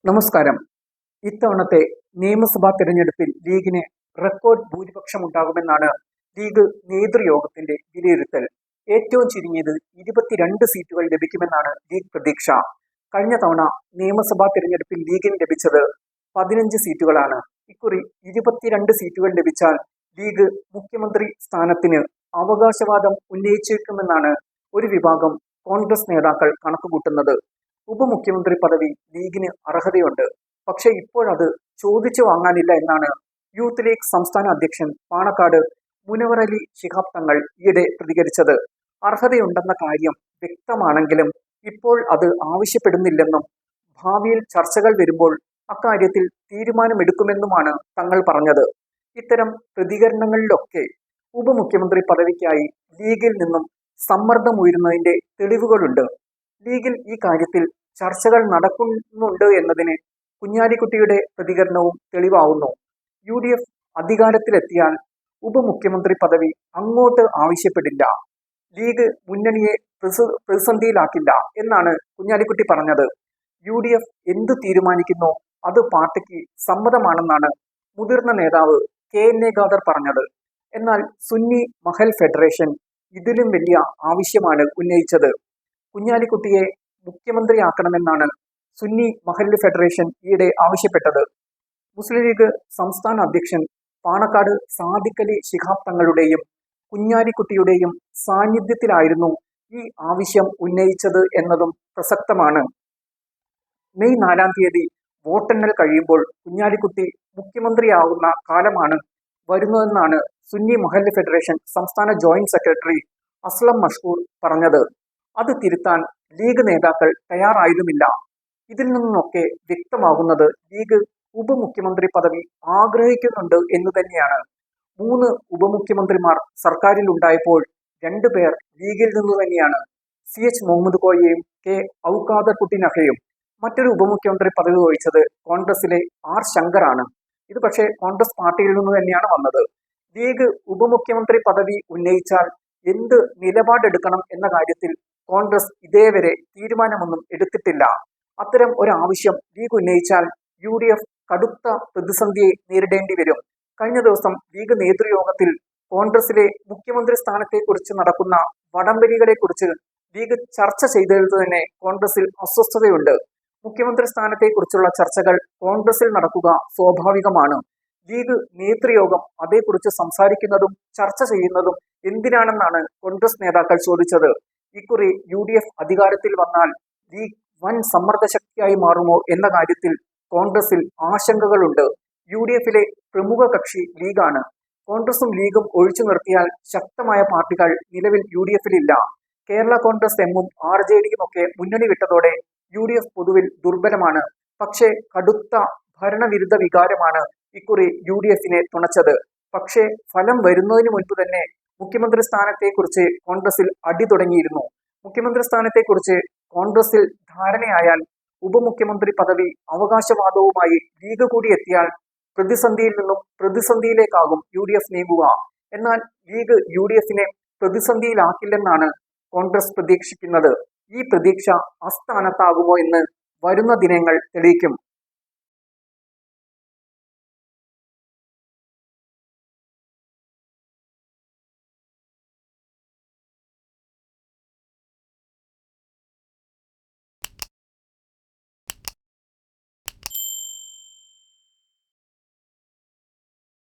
നമസ്കാരം. ഇത്തവണത്തെ നിയമസഭാ തെരഞ്ഞെടുപ്പിൽ ലീഗിന് റെക്കോർഡ് ഭൂരിപക്ഷമുണ്ടാകുമെന്നാണ് ലീഗ് നേതൃയോഗത്തിന്റെ വിലയിരുത്തൽ. ഏറ്റവും ചുരുങ്ങിയത് 22 സീറ്റുകൾ ലഭിക്കുമെന്നാണ് ലീഗ് പ്രതീക്ഷ. കഴിഞ്ഞ തവണ നിയമസഭാ തെരഞ്ഞെടുപ്പിൽ ലീഗിന് ലഭിച്ചത് 15 സീറ്റുകളാണ്. ഇക്കുറി 22 സീറ്റുകൾ ലഭിച്ചാൽ ലീഗ് മുഖ്യമന്ത്രി സ്ഥാനത്തിന് അവകാശവാദം ഉന്നയിച്ചേക്കുമെന്നാണ് ഒരു വിഭാഗം കോൺഗ്രസ് നേതാക്കൾ കണക്കുകൂട്ടുന്നത്. ഉപമുഖ്യമന്ത്രി പദവി ലീഗിന് അർഹതയുണ്ട്, പക്ഷെ ഇപ്പോഴത് ചോദിച്ചു വാങ്ങാനില്ല എന്നാണ് യൂത്ത് ലീഗ് സംസ്ഥാന അധ്യക്ഷൻ പാണക്കാട് മുനവർ അലി ശിഹാബ് തങ്ങൾ ഈയിടെ പ്രതികരിച്ചത്. അർഹതയുണ്ടെന്ന കാര്യം വ്യക്തമാണെങ്കിലും ഇപ്പോൾ അത് ആവശ്യപ്പെടുന്നില്ലെന്നും ഭാവിയിൽ ചർച്ചകൾ വരുമ്പോൾ അക്കാര്യത്തിൽ തീരുമാനമെടുക്കുമെന്നുമാണ് തങ്ങൾ പറഞ്ഞത്. ഇത്തരം പ്രതികരണങ്ങളിലൊക്കെ ഉപമുഖ്യമന്ത്രി പദവിക്കായി ലീഗിൽ നിന്നും സമ്മർദ്ദമുയരുന്നതിന്റെ തെളിവുകളുണ്ട്. ലീഗിൽ ഈ കാര്യത്തിൽ ചർച്ചകൾ നടക്കുന്നുണ്ട് എന്നതിന് കുഞ്ഞാലിക്കുട്ടിയുടെ പ്രതികരണവും തെളിവാവുന്നു. UDF അധികാരത്തിലെത്തിയാൽ ഉപമുഖ്യമന്ത്രി പദവി അങ്ങോട്ട് ആവശ്യപ്പെടില്ല, ലീഗ് മുന്നണിയെ പ്രതിസന്ധിയിലാക്കില്ല എന്നാണ് കുഞ്ഞാലിക്കുട്ടി പറഞ്ഞത്. UDF എന്തു തീരുമാനിക്കുന്നോ അത് പാർട്ടിക്ക് സമ്മതമാണെന്നാണ് മുതിർന്ന നേതാവ് KNA ഖാദർ പറഞ്ഞത്. എന്നാൽ സുന്നി മഹൽ ഫെഡറേഷൻ ഇതിലും വലിയ ആവശ്യമാണ് ഉന്നയിച്ചത്. കുഞ്ഞാലിക്കുട്ടിയെ മുഖ്യമന്ത്രിയാക്കണമെന്നാണ് സുന്നി മഹല്ല് ഫെഡറേഷൻ ഈയിടെ ആവശ്യപ്പെട്ടത്. മുസ്ലിം ലീഗ് സംസ്ഥാന അധ്യക്ഷൻ പാണക്കാട് സാദിഖ് അലി ശിഹാബ് തങ്ങളുടെയും കുഞ്ഞാലിക്കുട്ടിയുടെയും സാന്നിധ്യത്തിലായിരുന്നു ഈ ആവശ്യം ഉന്നയിച്ചത് എന്നതും പ്രസക്തമാണ്. മെയ് 4-ാം തീയതി വോട്ടെണ്ണൽ കഴിയുമ്പോൾ കുഞ്ഞാലിക്കുട്ടി മുഖ്യമന്ത്രിയാകുന്ന കാലമാണ് വരുന്നതെന്നാണ് സുന്നി മഹല്ല് ഫെഡറേഷൻ സംസ്ഥാന ജോയിന്റ് സെക്രട്ടറി അസ്ലം മഷ്കൂർ പറഞ്ഞത്. അത് തിരുത്താൻ ലീഗ് നേതാക്കൾ തയ്യാറായതുമില്ല. ഇതിൽ നിന്നൊക്കെ വ്യക്തമാകുന്നത് ലീഗ് ഉപമുഖ്യമന്ത്രി പദവി ആഗ്രഹിക്കുന്നുണ്ട് എന്ന് തന്നെയാണ്. 3 ഉപമുഖ്യമന്ത്രിമാർ സർക്കാരിൽ ഉണ്ടായപ്പോൾ 2 പേർ ലീഗിൽ നിന്നു തന്നെയാണ്. CH മുഹമ്മദ് കോയയും K ഔഖാദർ കുട്ടി നഖയും. മറ്റൊരു ഉപമുഖ്യമന്ത്രി പദവി വഹിച്ചത് കോൺഗ്രസിലെ R ശങ്കറാണ്. ഇത് പക്ഷേ കോൺഗ്രസ് പാർട്ടിയിൽ നിന്ന് തന്നെയാണ് വന്നത്. ലീഗ് ഉപമുഖ്യമന്ത്രി പദവി ഉന്നയിച്ചാൽ എന്ത് നിലപാടെടുക്കണം എന്ന കാര്യത്തിൽ കോൺഗ്രസ് ഇതേവരെ തീരുമാനമൊന്നും എടുത്തിട്ടില്ല. അത്തരം ഒരാവശ്യം ലീഗ് ഉന്നയിച്ചാൽ UDF കടുത്ത പ്രതിസന്ധിയെ നേരിടേണ്ടി വരും. കഴിഞ്ഞ ദിവസം ലീഗ് നേതൃയോഗത്തിൽ കോൺഗ്രസിലെ മുഖ്യമന്ത്രി സ്ഥാനത്തെക്കുറിച്ച് നടക്കുന്ന വടംവലികളെക്കുറിച്ച് ലീഗ് ചർച്ച ചെയ്തതിൽ തന്നെ കോൺഗ്രസിൽ അസ്വസ്ഥതയുണ്ട്. മുഖ്യമന്ത്രി സ്ഥാനത്തെക്കുറിച്ചുള്ള ചർച്ചകൾ കോൺഗ്രസിൽ നടക്കുക സ്വാഭാവികമാണ്. ലീഗ് നേതൃയോഗം അതേക്കുറിച്ച് സംസാരിക്കുന്നതും ചർച്ച ചെയ്യുന്നതും എന്തിനാണെന്നാണ് കോൺഗ്രസ് നേതാക്കൾ ചോദിച്ചത്. ഇക്കുറി UDF അധികാരത്തിൽ വന്നാൽ ലീഗ് വൻ സമ്മർദ്ദ ശക്തിയായി മാറുമോ എന്ന കാര്യത്തിൽ കോൺഗ്രസിൽ ആശങ്കകളുണ്ട്. UDFിലെ പ്രമുഖ കക്ഷി ലീഗാണ്. കോൺഗ്രസും ലീഗും ഒഴിച്ചു നിർത്തിയാൽ ശക്തമായ പാർട്ടികൾ നിലവിൽ UDFിലില്ല. കേരള കോൺഗ്രസ് എമ്മും RJDയും ഒക്കെ മുന്നണി വിട്ടതോടെ UDF പൊതുവിൽ ദുർബലമാണ്. പക്ഷേ കടുത്ത ഭരണവിരുദ്ധ വികാരമാണ് ഇക്കുറി UDFിനെ തുണച്ചത്. പക്ഷേ ഫലം വരുന്നതിന് മുൻപ് തന്നെ മുഖ്യമന്ത്രി സ്ഥാനത്തെക്കുറിച്ച് കോൺഗ്രസിൽ അടി തുടങ്ങിയിരുന്നു. മുഖ്യമന്ത്രി സ്ഥാനത്തെക്കുറിച്ച് കോൺഗ്രസിൽ ധാരണയായാൽ ഉപമുഖ്യമന്ത്രി പദവി അവകാശവാദവുമായി ലീഗ് കൂടി എത്തിയാൽ പ്രതിസന്ധിയിൽ നിന്നും പ്രതിസന്ധിയിലേക്കാകും UDF നീങ്ങുക. എന്നാൽ ലീഗ് UDFിനെ പ്രതിസന്ധിയിലാക്കില്ലെന്നാണ് കോൺഗ്രസ് പ്രതീക്ഷിക്കുന്നത്. ഈ പ്രതീക്ഷ അസ്ഥാനത്താകുമോ എന്ന് വരുന്ന ദിനങ്ങൾ തെളിയിക്കും.